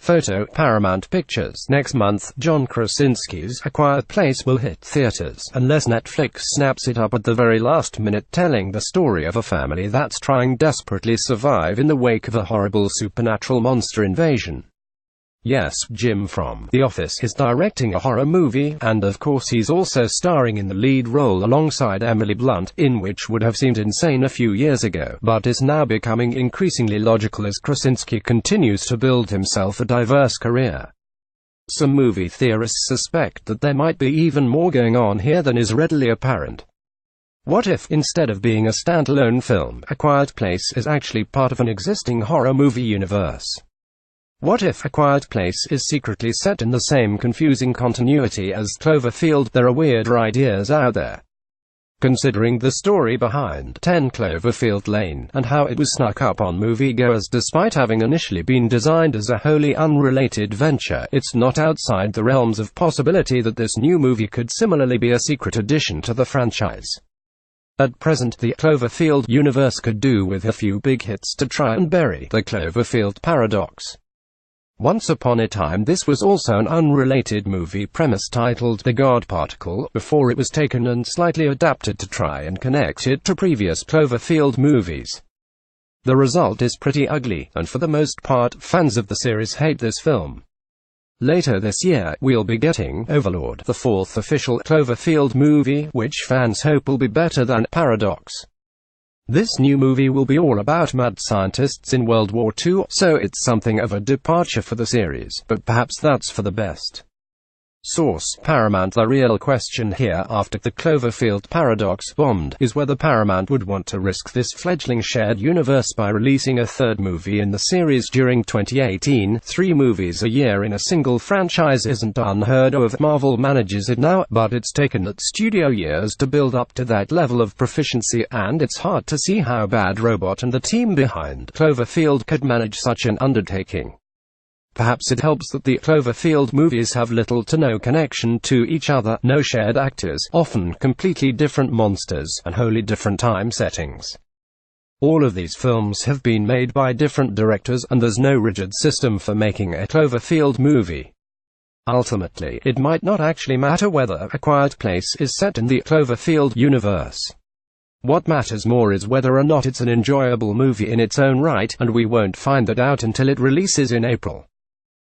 Photo, Paramount Pictures. Next month, John Krasinski's A Quiet Place will hit theaters, unless Netflix snaps it up at the very last minute, telling the story of a family that's trying desperately survive in the wake of a horrible supernatural monster invasion. Yes, Jim from The Office is directing a horror movie, and of course he's also starring in the lead role alongside Emily Blunt, in which would have seemed insane a few years ago, but is now becoming increasingly logical as Krasinski continues to build himself a diverse career. Some movie theorists suspect that there might be even more going on here than is readily apparent. What if, instead of being a standalone film, A Quiet Place is actually part of an existing horror movie universe? What if A Quiet Place is secretly set in the same confusing continuity as Cloverfield? There are weirder ideas out there. Considering the story behind 10 Cloverfield Lane, and how it was snuck up on moviegoers despite having initially been designed as a wholly unrelated venture, it's not outside the realms of possibility that this new movie could similarly be a secret addition to the franchise. At present, the Cloverfield universe could do with a few big hits to try and bury the Cloverfield paradox. Once upon a time, this was also an unrelated movie premise titled The God Particle, before it was taken and slightly adapted to try and connect it to previous Cloverfield movies. The result is pretty ugly, and for the most part, fans of the series hate this film. Later this year, we'll be getting Overlord, the fourth official Cloverfield movie, which fans hope will be better than Paradox. This new movie will be all about mad scientists in World War II, so it's something of a departure for the series, but perhaps that's for the best. Source: Paramount. The real question here, after the Cloverfield paradox bombed, is whether Paramount would want to risk this fledgling shared universe by releasing a third movie in the series during 2018. 3 movies a year in a single franchise isn't unheard of. Marvel manages it now, but it's taken that studio years to build up to that level of proficiency, and it's hard to see how Bad Robot and the team behind Cloverfield could manage such an undertaking. Perhaps it helps that the Cloverfield movies have little to no connection to each other, no shared actors, often completely different monsters, and wholly different time settings. All of these films have been made by different directors, and there's no rigid system for making a Cloverfield movie. Ultimately, it might not actually matter whether A Quiet Place is set in the Cloverfield universe. What matters more is whether or not it's an enjoyable movie in its own right, and we won't find that out until it releases in April.